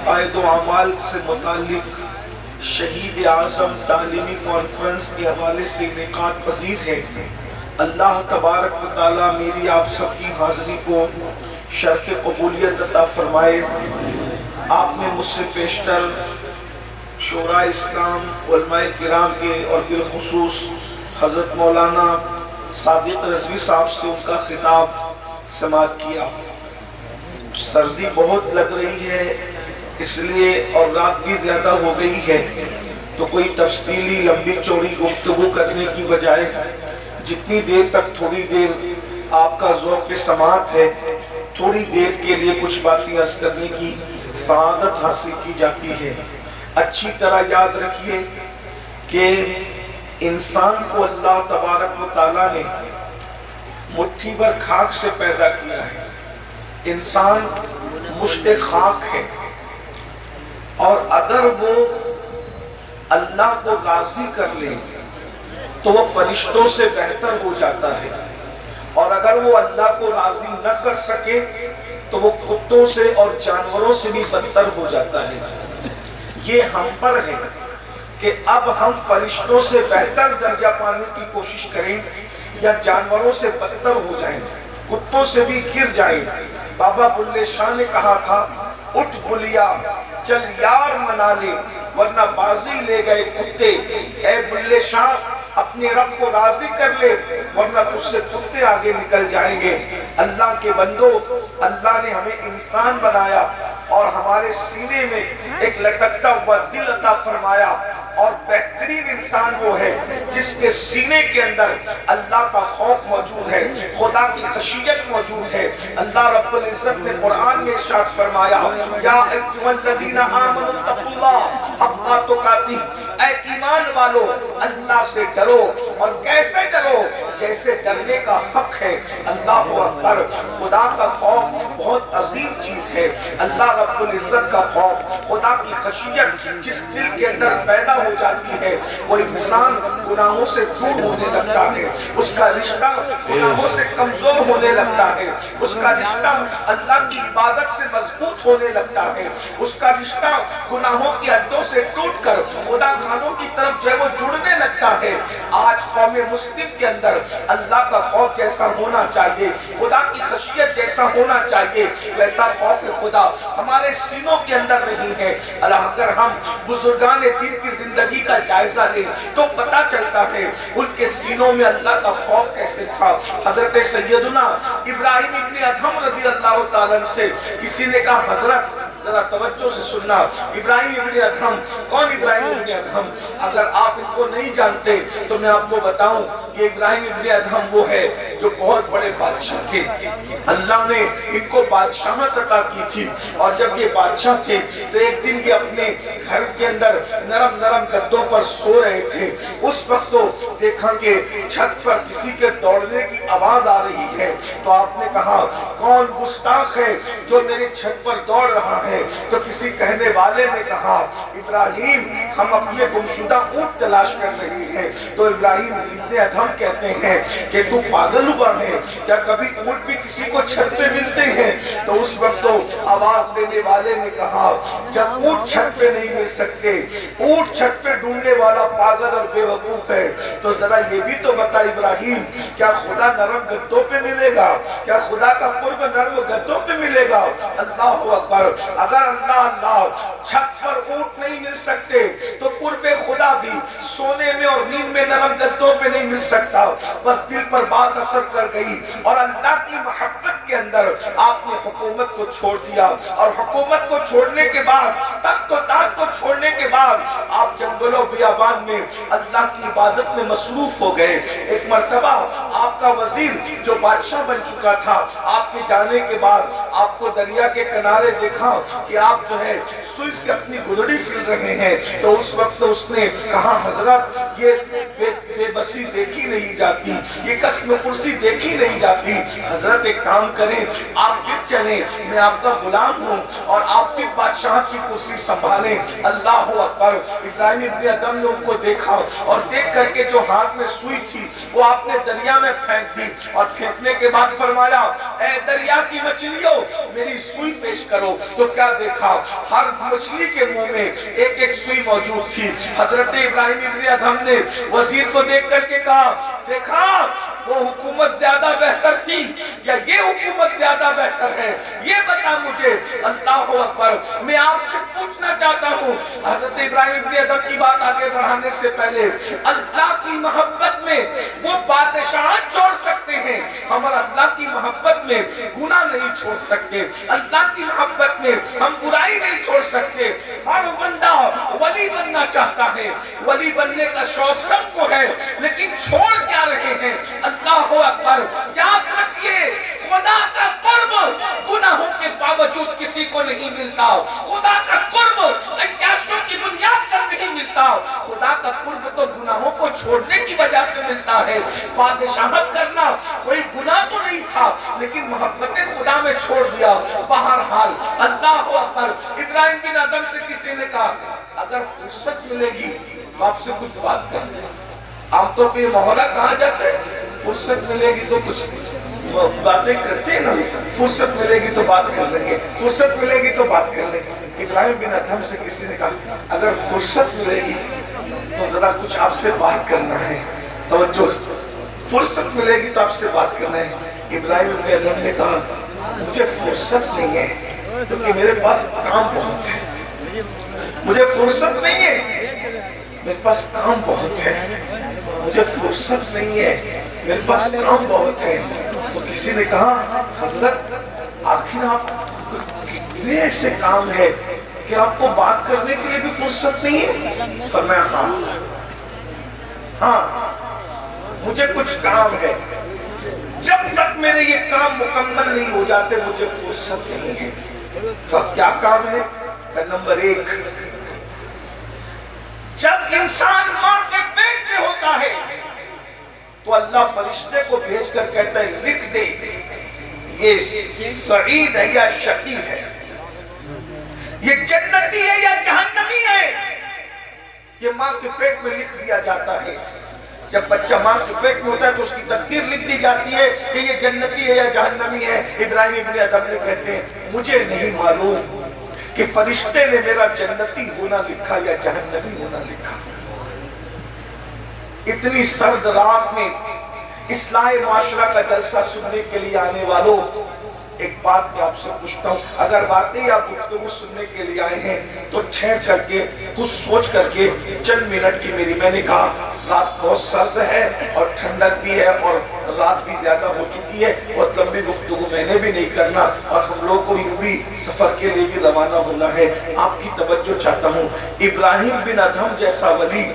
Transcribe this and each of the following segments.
عقائد و اعمال سے متعلق شہید اعظم تعلیمی کانفرنس کے حوالے سے انعقاد پذیر ہے۔ اللہ تبارک و تعالیٰ میری آپ سب کی حاضری کو شرف قبولیت عطا فرمائے۔ آپ نے مجھ سے پیشتر شورا اسلام، علماء کرام کے اور بالخصوص حضرت مولانا صادق رضوی صاحب سے ان کا خطاب سماعت کیا۔ سردی بہت لگ رہی ہے اس لیے اور رات بھی زیادہ ہو گئی ہے، تو کوئی تفصیلی لمبی چوڑی گفتگو کرنے کی بجائے جتنی دیر تک تھوڑی دیر آپ کا ذوق سماعت ہے، تھوڑی دیر کے لیے کچھ باتیں عرض کرنے کی سعادت حاصل کی جاتی ہے۔ اچھی طرح یاد رکھیے کہ انسان کو اللہ تبارک و تعالیٰ نے مٹھی بھر خاک سے پیدا کیا ہے۔ انسان مشت خاک ہے، اور اگر وہ اللہ کو راضی کر لے تو وہ فرشتوں سے بہتر ہو جاتا ہے، اور اگر وہ اللہ کو راضی نہ کر سکے تو وہ کتوں سے اور جانوروں سے بھی بدتر ہو جاتا ہے۔ یہ ہم پر ہے کہ اب ہم فرشتوں سے بہتر درجہ پانے کی کوشش کریں یا جانوروں سے بدتر ہو جائیں، کتوں سے بھی گر جائیں۔ بابا بلے شاہ نے کہا تھا، اٹھ بلیا چل یار منا لے ورنہ بازی لے گئے کتے۔ اے بلے شاہ اپنے رب کو راضی کر لے ورنہ تجھ سے کتے آگے نکل جائیں گے۔ اللہ کے بندو، اللہ نے ہمیں انسان بنایا اور ہمارے سینے میں ایک لٹکتا ہوا دل عطا فرمایا، اور بہترین انسان وہ ہے جس کے سینے کے اندر اللہ کا خوف موجود ہے، خدا کی خشیت موجود ہے۔ اللہ رب العزت نے قرآن میں ارشاد فرمایا، یا ایھا الذین آمنوا اتقوا اللہ حق تقاتہ، اے ایمان والو اللہ سے ڈرو، اور کیسے ڈرو؟ جیسے ڈرنے کا حق ہے۔ اللہ اکبر، خدا کا خوف بہت عظیم چیز ہے۔ اللہ رب العزت کا خوف، خدا کی خشیت جس دل کے اندر پیدا ہو جاتی ہے، وہ انسان گناہوں سے دور ہونے لگتا ہے، اس کا رشتہ گناہوں سے کمزور ہونے لگتا ہے، اس کا رشتہ اللہ کی عبادت سے مضبوط ہونے لگتا ہے، اس کا رشتہ گناہوں کی حدوں سے ٹوٹ کر خدا خانوں کی طرف جو ہے وہ جڑنے لگتا ہے۔ آج قوم مسلم کے اندر اللہ کا خوف جیسا ہونا چاہیے، خدا کی خشیت جیسا ہونا چاہیے، ویسا خوف خدا ہمارے سینوں کے اندر نہیں ہے۔ اگر ہم بزرگان دین کی زندگی کا جائزہ لیں تو پتہ چلتا ہے ان کے سینوں میں اللہ کا خوف کیسے تھا۔ حضرت سیدنا ابراہیم ابن ادھم رضی اللہ تعالیٰ سے کسی نے کہا، حضرت ذرا توجہ سے سننا، ابراہیم ابن ادھم کون؟ ابراہیم ابن ادھم اگر آپ ان کو نہیں جانتے تو میں آپ کو بتاؤں، یہ ابراہیم ابن ادھم وہ ہے جو بہت بڑے بادشاہ تھے۔ اللہ نے ان کو بادشاہت عطا کی تھی، اور جب یہ بادشاہ تھے تو ایک دن یہ اپنے گھر کے اندر نرم نرم گدوں پر سو رہے تھے۔ اس وقت تو دیکھا کہ چھت پر کسی کے دوڑنے کی آواز آ رہی ہے، تو آپ نے کہا، کون گستاخ ہے جو میرے چھت پر دوڑ رہا ہے؟ تو کسی کہنے والے نے کہا، ابراہیم ہم اپنے گمشدہ اونٹ تلاش کر رہے ہیں۔ تو ابراہیم ابن ادھم کہتے ہیں کہ تو پاگل ہوا ہے کیا؟ کبھی اونٹ بھی کسی کو چھت پہ ملتے ہیں؟ تو اس وقت تو آواز دینے والے نے کہا، جب اونٹ چھت پہ نہیں مل سکتے، اونٹ چھت پہ ڈھونڈنے والا پاگل اور بے وقوف ہے، تو ذرا یہ بھی تو بتا ابراہیم، کیا خدا نرم گدوں پہ ملے گا؟ کیا خدا کا قرب نرم گدوں پہ ملے گا؟ اللہ اکبر، اگر اللہ چھت پر اونٹ نہیں مل سکتے تو قرب خدا بھی سونے میں اور نیند میں نرم گدوں پہ نہیں مل سکتا۔ بس دل پر بات اثر کر گئی، اور اللہ کی محبت کے اندر آپ نے حکومت کو چھوڑ دیا، اور حکومت کو چھوڑنے کے بعد، تخت و تاج کو چھوڑنے کے بعد آپ جنگلوں بیابان میں اللہ کی عبادت میں مصروف ہو گئے۔ ایک مرتبہ آپ کا وزیر جو بادشاہ بن چکا تھا، آپ کے جانے کے بعد آپ کو دریا کے کنارے دیکھا کہ آپ جو ہے سوئی سے اپنی گدڑی سل رہے ہیں، تو اس وقت اس نے کہا، حضرت یہ بے بسی دیکھی نہیں جاتی، یہ قسم پرسی دیکھی نہیں جاتی، حضرت ایک کام کریں، آپ پھر چلیں، میں آپ کا غلام ہوں اور آپ پھر بادشاہ کی کرسی سنبھالیں۔ اللہ اکبر۔ ابراہیم ابن ادھم نے ان کو دیکھا اور دیکھ کر کے جو ہاتھ میں سوئی تھی وہ آپ نے دریا میں پھینک دی، اور پھینکنے کے بعد فرمایا اے دریا کی مچھلیوں میری سوئی پیش کرو۔ تو کیا دیکھا، ہر مچھلی کے منہ میں ایک ایک سوئی موجود تھی۔ حضرت ابراہیم ابن ادھم نے وزیر کو دیکھ کر کے کہا دیکھا وہ حکومت زیادہ بہتر تھی یا یہ حکومت زیادہ بہتر ہے، یہ بتا مجھے۔ اللہ اکبر۔ میں آپ سے پوچھنا چاہتا ہوں، حضرت ابراہیم ابن ادھم کی بات آگے بڑھانے سے پہلے، اللہ کی محبت میں وہ بادشاہ چھوڑ سکتے ہیں، ہم اللہ کی محبت میں گناہ نہیں چھوڑ سکتے، اللہ کی محبت میں ہم برائی نہیں چھوڑ سکتے۔ ہر بندہ ولی بننا چاہتا ہے، ولی بننے کا شوق سب کو ہے، لیکن چھوڑ کیا رہے ہیں؟ اللہ اکبر۔ یاد رکھیے خدا کا قرب گناہوں کے باوجود کسی کو نہیں ملتا، خدا کا قرب عیاشوں کی بنیاد پر نہیں ملتا، خدا کا قرب تو گناہوں کو چھوڑنے کی وجہ سے ملتا ہے۔ بادشاہت کرنا کوئی گناہ تو نہیں تھا، لیکن محبت خدا میں چھوڑ دیا۔ بہرحال اللہ اکبر۔ ابراہیم بن ادھم سے کسی نے کہا اگر فرصت ملے گی تو آپ سے کچھ بات کرتے ہیں۔ عام طور پہ یہ محاورہ کہا جاتا ہے فرصت ملے گی تو کچھ باتیں کرتے ہیں نا، فرصت ملے گی تو بات کر لیں گے، فرصت ملے گی تو بات کر لیں گے۔ ابراہیم بن ادھم سے کسی نے کہا اگر فرصت ملے گی تو ذرا کچھ آپ سے بات کرنا ہے، توجہ، فرصت ملے گی تو آپ سے بات کرنا ہے۔ ابراہیم بن ادھم نے کہا مجھے فرصت نہیں ہے کیونکہ میرے پاس کام بہت ہے، مجھے فرصت نہیں ہے، میرے پاس کام بہت ہے، مجھے فرصت نہیں ہے، میرے پاس کام بہت ہے۔ تو کسی نے کہا حضرت آخر آپ کتنے ایسے کام ہے کہ آپ کو بات کرنے کے لیے بھی فرصت نہیں ہے؟ فرمایا ہاں مجھے کچھ کام ہے، جب تک میرے یہ کام مکمل نہیں ہو جاتے مجھے فرصت نہیں ہے۔ تو کیا کام ہے؟ نمبر 1، جب انسان ماں کے پیٹ میں ہوتا ہے تو اللہ فرشتے کو بھیج کر کہتا ہے لکھ دے یہ سعید ہے یا شقی ہے، یہ جنتی ہے یا جہنمی ہے، یہ ماں کے پیٹ میں لکھ دیا جاتا ہے۔ جب بچہ ماں کے پیٹ میں ہوتا ہے تو اس کی تقدیر لکھ دی جاتی ہے کہ یہ جنتی ہے یا جہنمی ہے۔ ابراہیم ابن ادھم نے کہتے ہیں مجھے نہیں معلوم کہ فرشتے نے میرا جنتی ہونا لکھا یا جہنمی ہونا لکھا۔ اتنی سرد رات میں اصلاح معاشرہ کا جلسہ سننے کے لیے آنے والوں، ایک بات میں آپ سے پوچھتا ہوں، اگر واقعی آپ گفتگو سننے کے لیے آئے ہیں تو ٹھہر کر کے کچھ سوچ کر کے چند منٹ کی میں نے کہا رات بہت سرد ہے اور ٹھنڈک بھی ہے اور رات بھی زیادہ ہو چکی ہے اور لمبی گفتگو میں نے بھی نہیں کرنا اور ہم لوگ کو یوں بھی سفر کے لیے بھی روانہ ہونا ہے۔ آپ کی توجہ چاہتا ہوں، ابراہیم بن ادھم جیسا ولی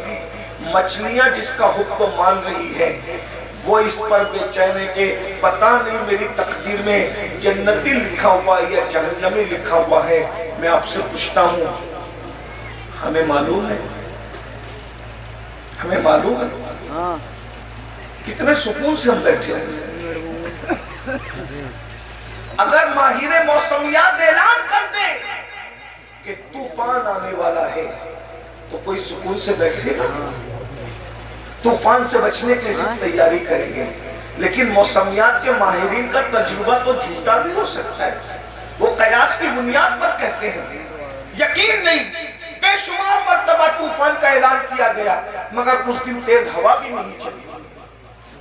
مچھلیاں جس کا حکم مان رہی ہے وہ اس پر بے چین ہے کہ پتہ نہیں میری تقدیر میں جنتی لکھا ہوا ہے یا جہنمی لکھا ہوا ہے۔ میں آپ سے پوچھتا ہوں ہمیں معلوم ہے؟ ہمیں معلوم ہے؟ کتنے سکون سے ہم بیٹھے ہیں۔ اگر ماہر موسمیات اعلان کر دیں کہ طوفان آنے والا ہے تو کوئی سکون سے بیٹھے گا؟ طوفان سے بچنے کے لیے تیاری کریں گے، لیکن موسمیات کے ماہرین کا تجربہ تو جھوٹا بھی ہو سکتا ہے، وہ قیاس کی بنیاد پر کہتے ہیں۔ یقین نہیں، بے شمار مرتبہ طوفان کا اعلان کیا گیا مگر اس دن تیز ہوا بھی نہیں چلی،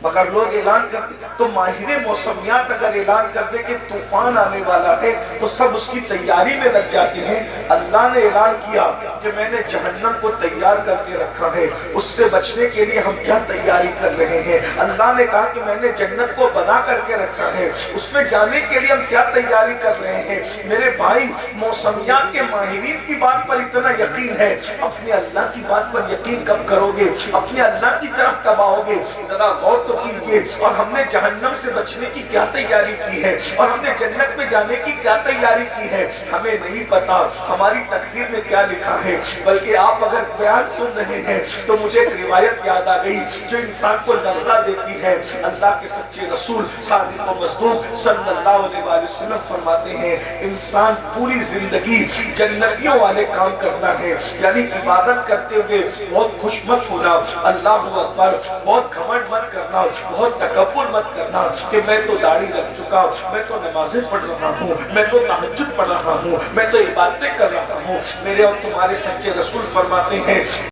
مگر لوگ اعلان کرتے تو ماہر موسمیات اگر اعلان کر دے کہ طوفان آنے والا ہے تو سب اس کی تیاری میں لگ جاتے ہیں۔ اللہ نے اعلان کیا کہ میں نے جہنم کو تیار کر کے رکھا ہے، اس سے بچنے کے لیے ہم کیا تیاری کر رہے ہیں؟ اللہ نے کہا کہ میں نے جنت کو بنا کر کے رکھا ہے، اس میں جانے کے لیے ہم کیا تیاری کر رہے ہیں؟ میرے بھائی، موسمیات کے ماہرین کی بات پر اتنا یقین ہے، اپنے اللہ کی بات پر یقین کب کرو گے؟ اپنے اللہ کی طرف کب آؤ گے؟ ذرا غور تو کیجئے، اور ہم نے جہنم سے بچنے کی کیا تیاری کی ہے اور ہم نے جنت میں جانے کی کیا تیاری کی ہے، ہمیں نہیں پتا ہماری تقدیر میں کیا لکھا ہے۔ بلکہ آپ اگر بیان سن رہے ہیں تو مجھے ایک روایت یاد آ گئی جو انسان کو لرزہ دیتی ہے۔ اللہ کے سچے رسول صادق و مصدوق صلی اللہ علیہ وسلم فرماتے ہیں انسان پوری زندگی جنتیوں والے کام کرتا ہے، یعنی عبادت کرتے ہوئے بہت خوش مت ہونا، اللہ اکبر، بہت گھمنڈ مت کرنا، بہت تکبر مت کرنا کہ میں تو داڑھی رکھ چکا، میں تو نمازیں پڑھ رہا ہوں، میں تو تہجد پڑھ رہا ہوں، میں تو عبادتیں کر رہا ہوں۔ میرے اور تمہارے سچے رسول فرماتے ہیں